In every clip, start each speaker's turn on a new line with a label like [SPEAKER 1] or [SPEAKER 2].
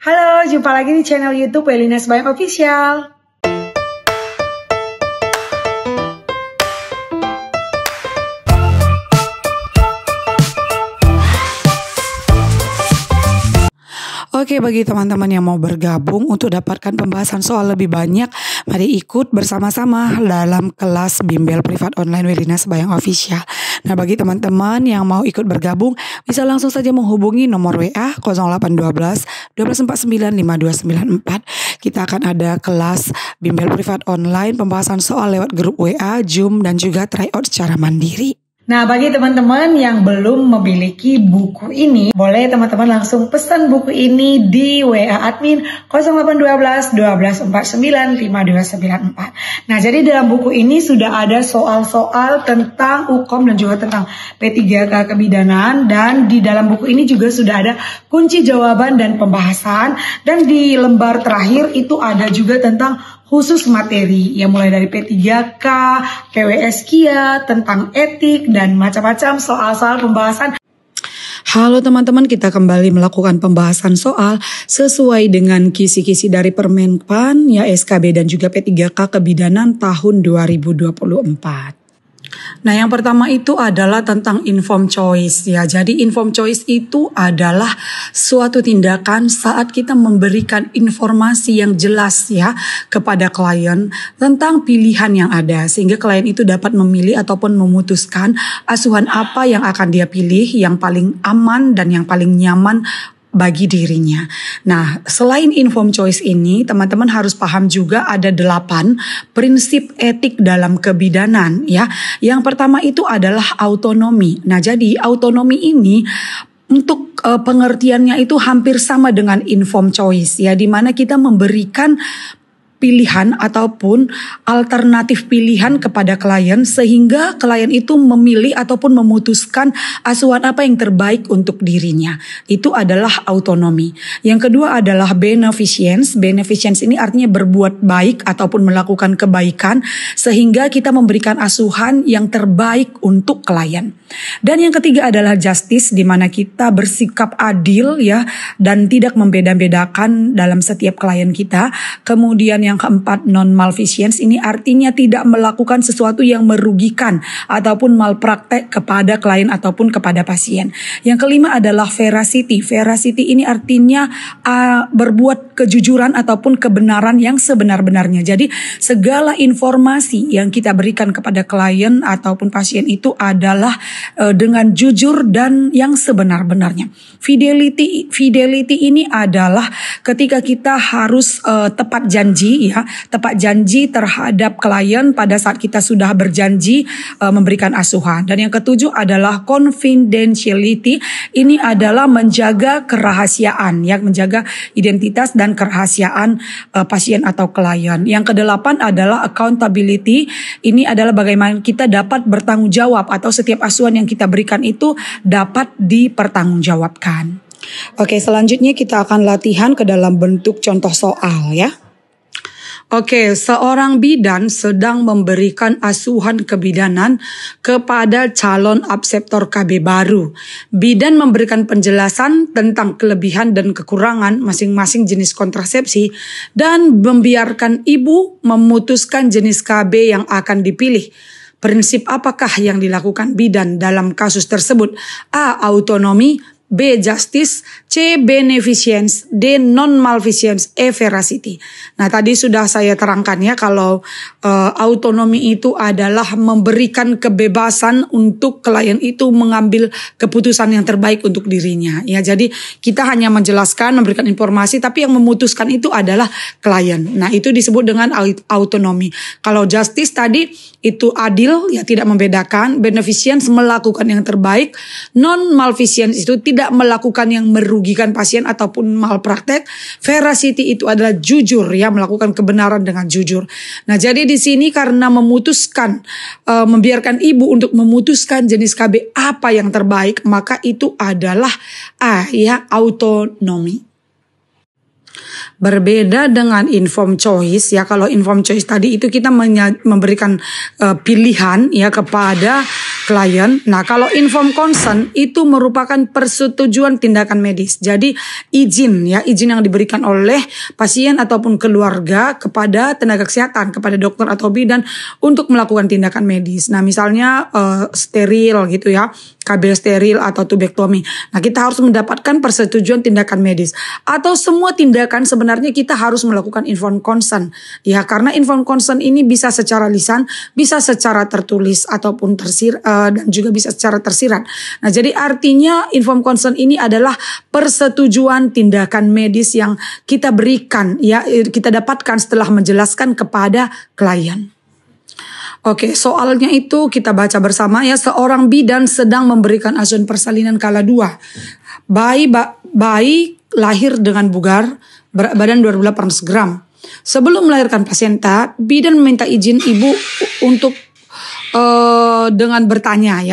[SPEAKER 1] Halo, jumpa lagi di channel YouTube Welina Sebayang Official. Oke, bagi teman-teman yang mau bergabung untuk dapatkan pembahasan soal lebih banyak, mari ikut bersama-sama dalam kelas bimbel privat online Welina Sebayang Official. Nah, bagi teman-teman yang mau ikut bergabung, bisa langsung saja menghubungi nomor WA 0812 1249 5294. Kita akan ada kelas bimbel privat online pembahasan soal lewat grup WA, Zoom, dan juga tryout secara mandiri. Nah, bagi teman-teman yang belum memiliki buku ini, boleh teman-teman langsung pesan buku ini di WA admin 0812 1249 5294. Nah, jadi dalam buku ini sudah ada soal-soal tentang hukum dan juga tentang P3K kebidanan, dan di dalam buku ini juga sudah ada kunci jawaban dan pembahasan, dan di lembar terakhir itu ada juga tentang khusus materi yang mulai dari P3K, PWS KIA, tentang etik, dan macam-macam soal-soal pembahasan. Halo teman-teman, kita kembali melakukan pembahasan soal sesuai dengan kisi-kisi dari Permenpan, ya SKB dan juga P3K kebidanan tahun 2024. Nah, yang pertama itu adalah tentang informed choice ya. Jadi informed choice itu adalah suatu tindakan saat kita memberikan informasi yang jelas ya kepada klien tentang pilihan yang ada, sehingga klien itu dapat memilih ataupun memutuskan asuhan apa yang akan dia pilih yang paling aman dan yang paling nyaman bagi dirinya. Nah, selain informed choice ini, teman-teman harus paham juga ada 8 prinsip etik dalam kebidanan ya. Yang pertama itu adalah autonomi. Nah, jadi autonomi ini untuk pengertiannya itu hampir sama dengan informed choice ya, di mana kita memberikan pilihan ataupun alternatif pilihan kepada klien sehingga klien itu memilih ataupun memutuskan asuhan apa yang terbaik untuk dirinya. Itu adalah autonomi. Yang kedua adalah beneficence. Beneficence ini artinya berbuat baik ataupun melakukan kebaikan sehingga kita memberikan asuhan yang terbaik untuk klien. Dan yang ketiga adalah justice, di mana kita bersikap adil ya dan tidak membeda-bedakan dalam setiap klien kita. Kemudian yang keempat, non-malfeasance, ini artinya tidak melakukan sesuatu yang merugikan ataupun malpraktek kepada klien ataupun kepada pasien. Yang kelima adalah veracity. Veracity ini artinya berbuat kejujuran ataupun kebenaran yang sebenar-benarnya. Jadi segala informasi yang kita berikan kepada klien ataupun pasien itu adalah dengan jujur dan yang sebenar-benarnya. Fidelity ini adalah ketika kita harus tepat janji ya, tepat janji terhadap klien pada saat kita sudah berjanji memberikan asuhan. Dan yang ketujuh adalah confidentiality. Ini adalah menjaga kerahasiaan ya, menjaga identitas dan kerahasiaan pasien atau klien. Yang kedelapan adalah accountability. Ini adalah bagaimana kita dapat bertanggung jawab atau setiap asuhan yang kita berikan itu dapat dipertanggungjawabkan. Oke, selanjutnya kita akan latihan ke dalam bentuk contoh soal ya. Oke, seorang bidan sedang memberikan asuhan kebidanan kepada calon abseptor KB baru. Bidan memberikan penjelasan tentang kelebihan dan kekurangan masing-masing jenis kontrasepsi dan membiarkan ibu memutuskan jenis KB yang akan dipilih. Prinsip apakah yang dilakukan bidan dalam kasus tersebut? A. Autonomi, B. Justice, C. Beneficence, D. Non-malfeasance, E. Veracity. Nah, tadi sudah saya terangkan ya kalau autonomi itu adalah memberikan kebebasan untuk klien itu mengambil keputusan yang terbaik untuk dirinya. Ya, jadi kita hanya menjelaskan, memberikan informasi, tapi yang memutuskan itu adalah klien. Nah, itu disebut dengan autonomi. Kalau justice tadi itu adil, ya tidak membedakan. Beneficence melakukan yang terbaik. Non-malfeasance itu tidak melakukan yang merugikan pasien ataupun malpraktek. Veracity itu adalah jujur ya, melakukan kebenaran dengan jujur. Nah, jadi di sini karena memutuskan membiarkan ibu untuk memutuskan jenis KB apa yang terbaik, maka itu adalah A ya, autonomi. Berbeda dengan informed choice ya, kalau informed choice tadi itu kita memberikan pilihan ya kepada klien. Nah, kalau informed consent itu merupakan persetujuan tindakan medis. Jadi izin yang diberikan oleh pasien ataupun keluarga kepada tenaga kesehatan, kepada dokter atau bidan untuk melakukan tindakan medis. Nah, misalnya steril gitu ya, KB steril atau tubektomi. Nah, kita harus mendapatkan persetujuan tindakan medis. Atau semua tindakan sebenarnya kita harus melakukan informed consent. Ya, karena informed consent ini bisa secara lisan, bisa secara tertulis ataupun dan juga bisa secara tersirat. Nah, jadi artinya informed consent ini adalah persetujuan tindakan medis yang kita berikan, ya, kita dapatkan setelah menjelaskan kepada klien. Oke, soalnya itu kita baca bersama ya. Seorang bidan sedang memberikan asuhan persalinan kala 2. Bayi lahir dengan bugar, berat badan 218 gram. Sebelum melahirkan pasenta, bidan meminta izin ibu untuk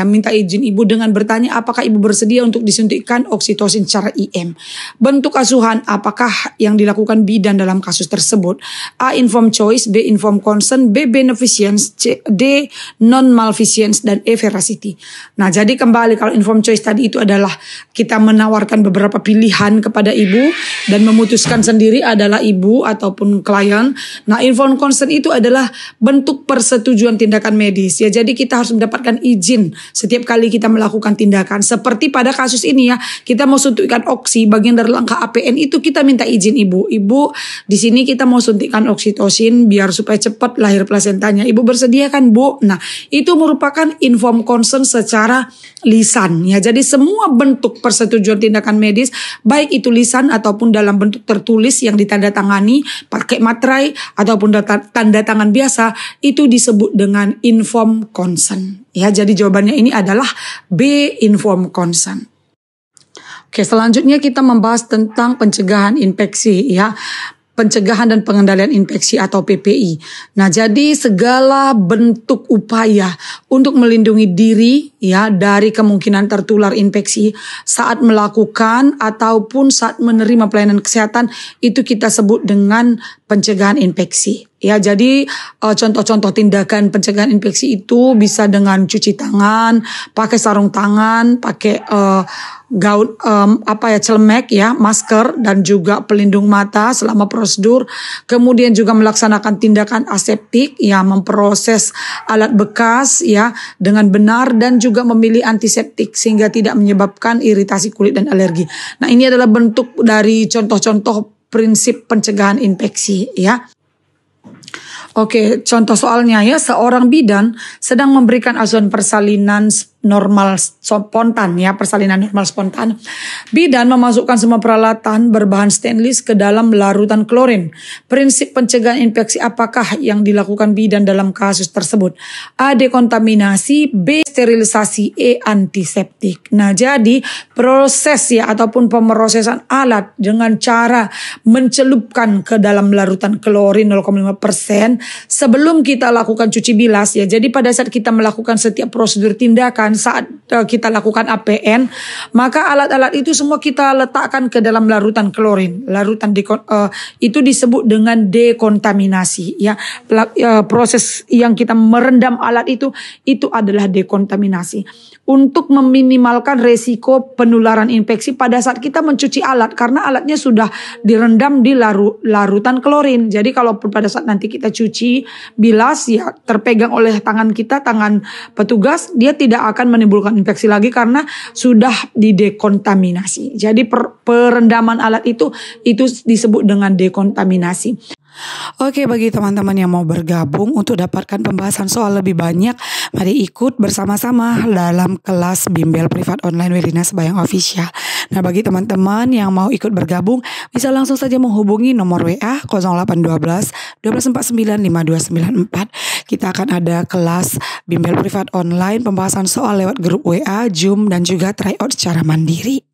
[SPEAKER 1] minta izin ibu dengan bertanya apakah ibu bersedia untuk disuntikkan oksitosin secara IM. Bentuk asuhan apakah yang dilakukan bidan dalam kasus tersebut? A. Informed choice, B. Informed consent, B. beneficence, C. D. non-malfeasance, dan E. veracity. Nah, jadi kembali kalau informed choice tadi itu adalah kita menawarkan beberapa pilihan kepada ibu dan memutuskan sendiri adalah ibu ataupun klien. Nah, informed consent itu adalah bentuk persetujuan tindakan medis. Ya, jadi kita harus mendapatkan izin setiap kali kita melakukan tindakan. Seperti pada kasus ini ya, kita mau suntikkan oksi, bagian dari langkah APN itu kita minta izin ibu. Ibu, di sini kita mau suntikkan oksitosin biar supaya cepat lahir plasentanya. Ibu bersedia kan, Bu? Nah, itu merupakan informed consent secara lisan ya. Jadi semua bentuk persetujuan tindakan medis, baik itu lisan ataupun dalam bentuk tertulis yang ditandatangani pakai materai ataupun tanda tangan biasa, itu disebut dengan informed consent. Ya, jadi jawabannya ini adalah B, informed consent. Oke, selanjutnya kita membahas tentang pencegahan infeksi ya. Pencegahan dan pengendalian infeksi atau PPI. Nah, jadi segala bentuk upaya untuk melindungi diri ya dari kemungkinan tertular infeksi saat melakukan ataupun saat menerima pelayanan kesehatan itu kita sebut dengan pencegahan infeksi. Ya, jadi contoh-contoh tindakan pencegahan infeksi itu bisa dengan cuci tangan, pakai sarung tangan, pakai gaun celemek ya, masker dan juga pelindung mata selama prosedur. Kemudian juga melaksanakan tindakan aseptik ya, memproses alat bekas ya dengan benar dan juga memilih antiseptik sehingga tidak menyebabkan iritasi kulit dan alergi. Nah, ini adalah bentuk dari contoh-contoh prinsip pencegahan infeksi ya. Oke, contoh soalnya ya, seorang bidan sedang memberikan asuhan persalinan normal spontan ya, persalinan normal spontan. Bidan memasukkan semua peralatan berbahan stainless ke dalam larutan klorin. Prinsip pencegahan infeksi apakah yang dilakukan bidan dalam kasus tersebut? A. Dekontaminasi, B. Sterilisasi, E. Antiseptik. Nah, jadi proses ya ataupun pemrosesan alat dengan cara mencelupkan ke dalam larutan klorin 0,5% sebelum kita lakukan cuci bilas ya. Jadi pada saat kita melakukan setiap prosedur tindakan, saat kita lakukan APN, maka alat-alat itu semua kita letakkan ke dalam larutan klorin. Larutan itu disebut dengan dekontaminasi ya. Proses yang kita merendam alat itu adalah dekontaminasi. Untuk meminimalkan resiko penularan infeksi pada saat kita mencuci alat, karena alatnya sudah direndam di larutan klorin. Jadi kalau pada saat nanti kita cuci bilas ya, terpegang oleh tangan kita, tangan petugas, dia tidak akan menimbulkan infeksi lagi karena sudah didekontaminasi. Jadi perendaman alat itu disebut dengan dekontaminasi. Oke, bagi teman-teman yang mau bergabung untuk dapatkan pembahasan soal lebih banyak, mari ikut bersama-sama dalam kelas bimbel privat online Welina Sembayang Official. Nah, bagi teman-teman yang mau ikut bergabung, bisa langsung saja menghubungi nomor WA 0812 1249 5294. Kita akan ada kelas bimbel privat online pembahasan soal lewat grup WA, Zoom, dan juga tryout secara mandiri.